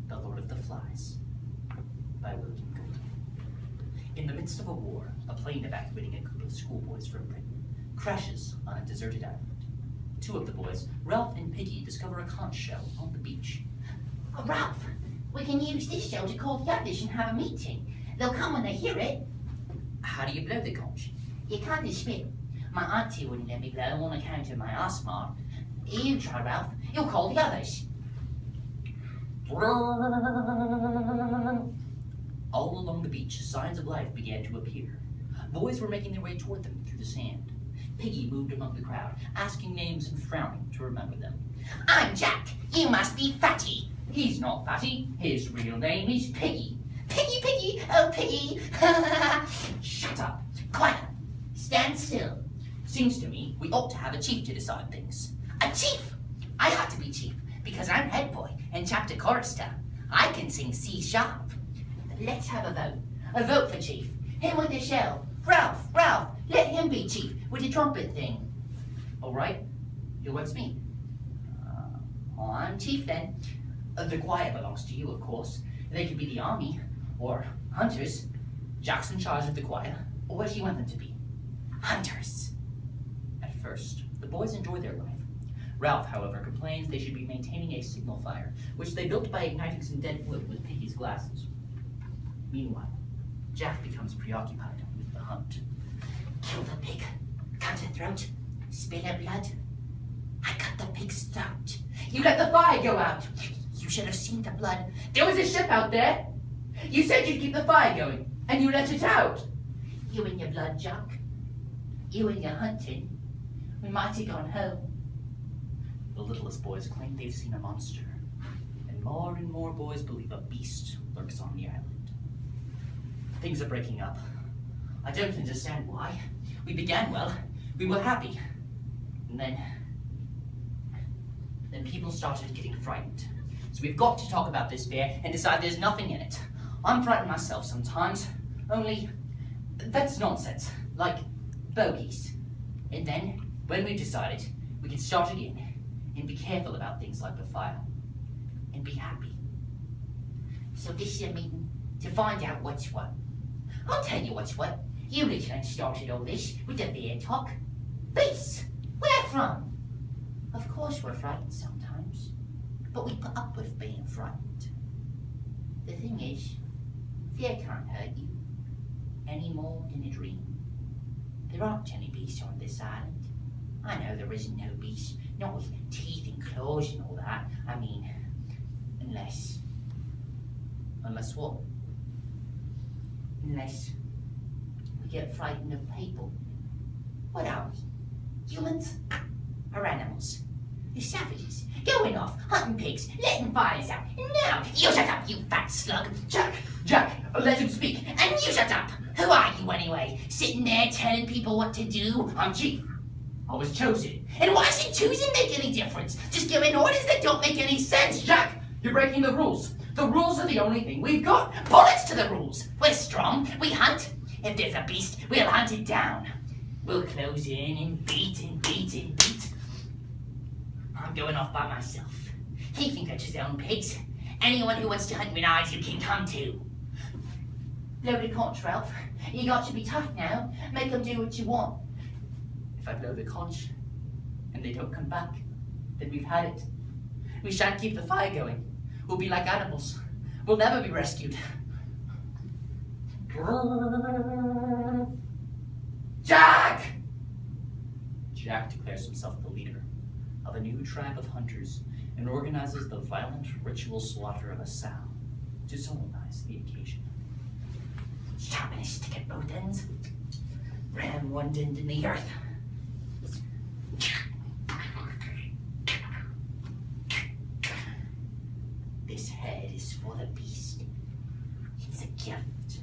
The Lord of the Flies by William Golding. In the midst of a war, a plane evacuating a group of schoolboys from Britain crashes on a deserted island. Two of the boys, Ralph and Piggy, discover a conch shell on the beach. Oh, Ralph, we can use this shell to call the others and have a meeting. They'll come when they hear it. How do you blow the conch? You can't just spit. My auntie wouldn't let me blow on account of my asthma. You try, Ralph. You'll call the others. All along the beach, signs of life began to appear. Boys were making their way toward them through the sand. Piggy moved among the crowd, asking names and frowning to remember them. I'm Jack. You must be Fatty. He's not Fatty. His real name is Piggy. Piggy, Piggy, oh Piggy. Shut up. Quiet. Stand still. Seems to me we ought to have a chief to decide things. A chief? I ought to be chief because I'm head boy and chapter chorister. I can sing C sharp. Let's have a vote. A vote for chief. Him with the shell. Ralph, let him be chief with the trumpet thing. All right. Who wants me? I'm chief then. The choir belongs to you, of course. They could be the army or hunters. Jack's in charge of the choir. Or what do you want them to be? Hunters. At first, the boys enjoy their life. Ralph, however, complains they should be maintaining a signal fire, which they built by igniting some dead wood with Piggy's glasses. Meanwhile, Jack becomes preoccupied with the hunt. Kill the pig. Cut the throat. Spill her blood. I cut the pig's throat. You let the fire go out. You should have seen the blood. There was a ship out there. You said you'd keep the fire going, and you let it out. You and your blood, Jack. You and your hunting. We might have gone home. The littlest boys claim they've seen a monster, and more boys believe a beast lurks on the island. Things are breaking up. I don't understand why. We began well. We were happy. And then people started getting frightened. So we've got to talk about this bear and decide there's nothing in it. I'm frightened myself sometimes, only that's nonsense, like bogeys. And then, when we've decided, we can start again and be careful about things like the fire and be happy. So this is a meeting to find out what's what. I'll tell you what's what. You literally started all this with the bear talk. Beasts, where from? Of course we're frightened sometimes, but we put up with being frightened. The thing is, fear can't hurt you any more than a dream. There aren't any beasts on this island. I know there isn't no beast, not with teeth and claws and all that. I mean, unless what? Unless we get frightened of people. What are we? Humans? Or animals? The savages, going off, hunting pigs, letting fires out. And now, you shut up, you fat slug. Jack, let him speak. And you shut up. Who are you anyway? Sitting there telling people what to do? I'm chief. I was chosen. And why should choosing make any difference? Just giving orders that don't make any sense. Jack, you're breaking the rules. The rules are the only thing we've got. Bullets to the rules. We're strong. We hunt. If there's a beast, we'll hunt it down. We'll close in and beat and beat and beat. I'm going off by myself. He can catch his own pigs. Anyone who wants to hunt with eyes, you can come to. Blow the conch, Ralph. You got to be tough now. Make them do what you want. If I blow the conch and they don't come back, then we've had it. We shan't keep the fire going. We'll be like animals. We'll never be rescued. Jack! Jack declares himself the leader of a new tribe of hunters and organizes the violent ritual slaughter of a sow to solemnize the occasion. Sharpen a stick at both ends. Ram one end in the earth. This head is for the beast. It's a gift.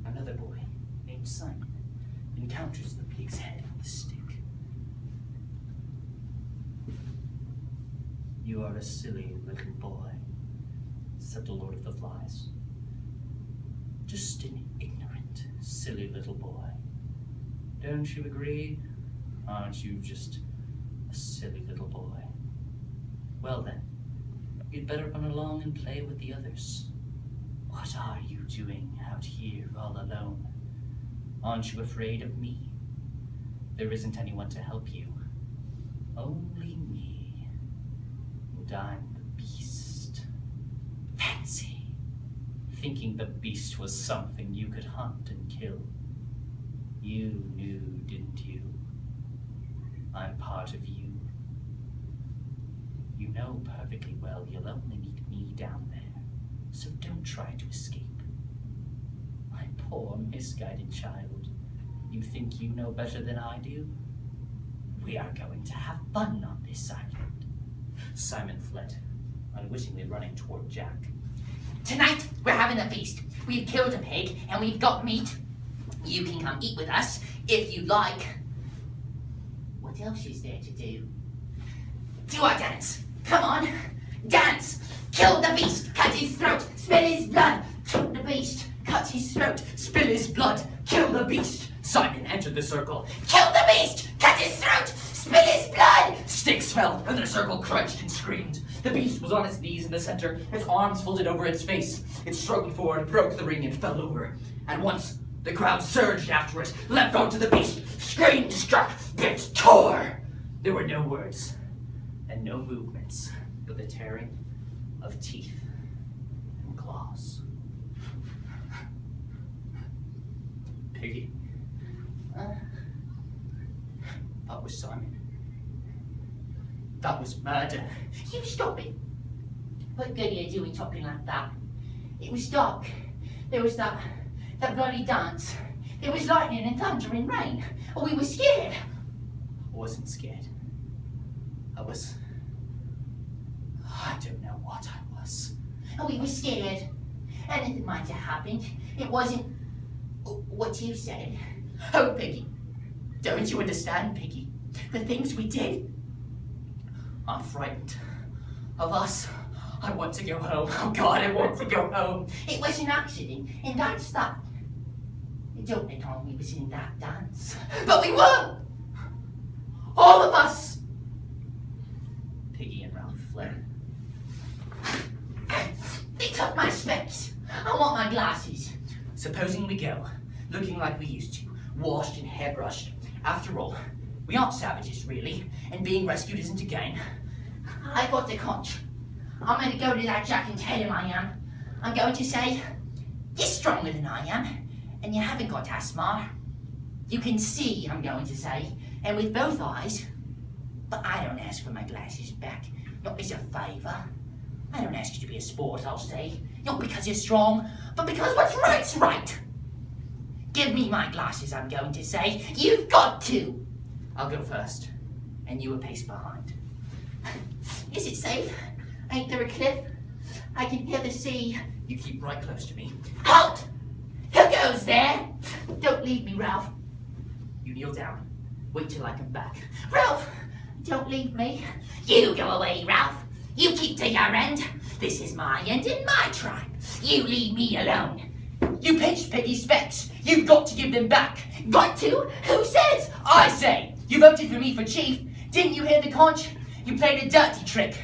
Another boy named Simon encounters the pig's head on the stick. You are a silly little boy, said the Lord of the Flies. Just an ignorant, silly little boy. Don't you agree? Aren't you just a silly little boy? Well then, You'd better run along and play with the others. What are you doing out here all alone? Aren't you afraid of me? There isn't anyone to help you. Only me. And I'm the beast. Fancy. Thinking the beast was something you could hunt and kill. You knew, didn't you? I'm part of you. You know perfectly well you'll only meet me down there, so don't try to escape. My poor, misguided child. You think you know better than I do? We are going to have fun on this island. Simon fled, unwittingly running toward Jack. Tonight, we're having a feast. We've killed a pig, and we've got meat. You can come eat with us, if you like. What else is there to do? Do our dance. Come on, dance. Kill the beast, cut his throat, spill his blood. Kill the beast, cut his throat, spill his blood. Kill the beast. Simon entered the circle. Kill the beast, cut his throat, spill his blood. Sticks fell, and the circle crunched and screamed. The beast was on its knees in the center, its arms folded over its face. It struggled forward, broke the ring, and fell over. At once, the crowd surged after it, leapt onto the beast, screamed, struck, bit, tore. There were no words, and no movements, but the tearing of teeth and claws. Piggy? That was Simon. That was murder. You stop it. What good are you doing talking like that? It was dark. There was that bloody dance. There was lightning and thunder and rain. Oh, we were scared. I wasn't scared. I don't know what I was. Oh, we were scared. Anything might have happened. It wasn't what you said. Oh, Piggy. Don't you understand, Piggy? The things we did. I'm frightened of us. I want to go home. Oh, God, I want to go home. It was an accident, and that's that. Don't let on we was in that dance. But we were! All of us! Piggy and Ralph fled. They took my specs. I want my glasses. Supposing we go, looking like we used to, washed and hairbrushed. After all, we aren't savages, really, and being rescued isn't a game. I got the conch. I'm going to go to that Jack and tell him I am. I'm going to say, you're stronger than I am, and you haven't got asthma. You can see, I'm going to say, and with both eyes. But I don't ask for my glasses back, not as a favour. I don't ask you to be a sport, I'll say. Not because you're strong, but because what's right's right. Give me my glasses, I'm going to say. You've got to. I'll go first, and you a pace behind. Is it safe? Ain't there a cliff? I can hear the sea. You keep right close to me. Halt! Who goes there? Don't leave me, Ralph. You kneel down. Wait till I come back. Ralph! Don't leave me. You go away, Ralph. You keep to your end. This is my end and my tribe. You leave me alone. You pinched Piggy's specs. You've got to give them back. Got to? Who says? I say. You voted for me for chief. Didn't you hear the conch? You played a dirty trick.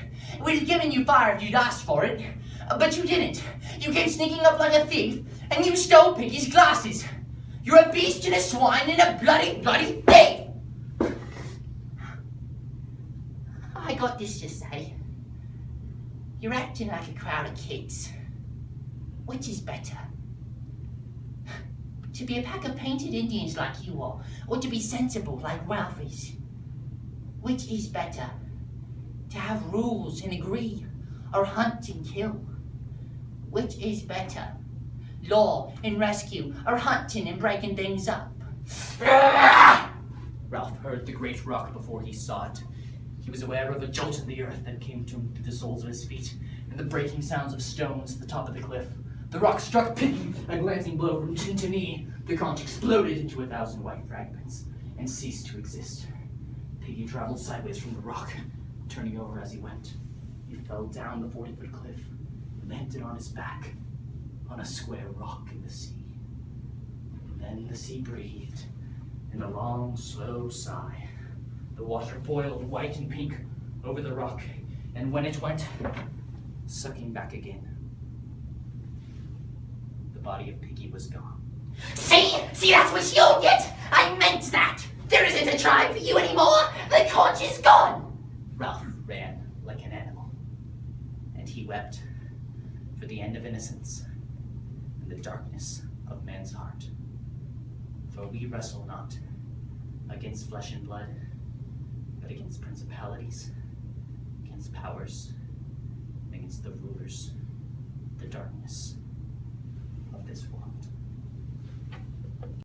We'd have given you fire if you'd asked for it. But you didn't. You came sneaking up like a thief, and you stole Piggy's glasses. You're a beast and a swine and a bloody thief! I got this to say. You're acting like a crowd of kids. Which is better? To be a pack of painted Indians like you are, or to be sensible like Ralph is? Which is better? To have rules and agree, or hunt and kill? Which is better? Law and rescue, or hunting and breaking things up? Ralph heard the great rock before he saw it. He was aware of a jolt in the earth that came to him through the soles of his feet, and the breaking sounds of stones at the top of the cliff. The rock struck Piggy, a glancing blow from chin to knee. The conch exploded into 1,000 white fragments, and ceased to exist. Piggy traveled sideways from the rock, turning over as he went. He fell down the 40-foot cliff, and landed on his back, on a square rock in the sea. Then the sea breathed, in a long, slow sigh. The water boiled white and pink over the rock, and when it went, sucking back again. The body of Piggy was gone. See? See, that's what you get! I meant that! There isn't a tribe for you anymore! The conch is gone! Ralph ran like an animal, and he wept for the end of innocence and the darkness of man's heart. For we wrestle not against flesh and blood, but against principalities, against powers, and against the rulers, the darkness of this world.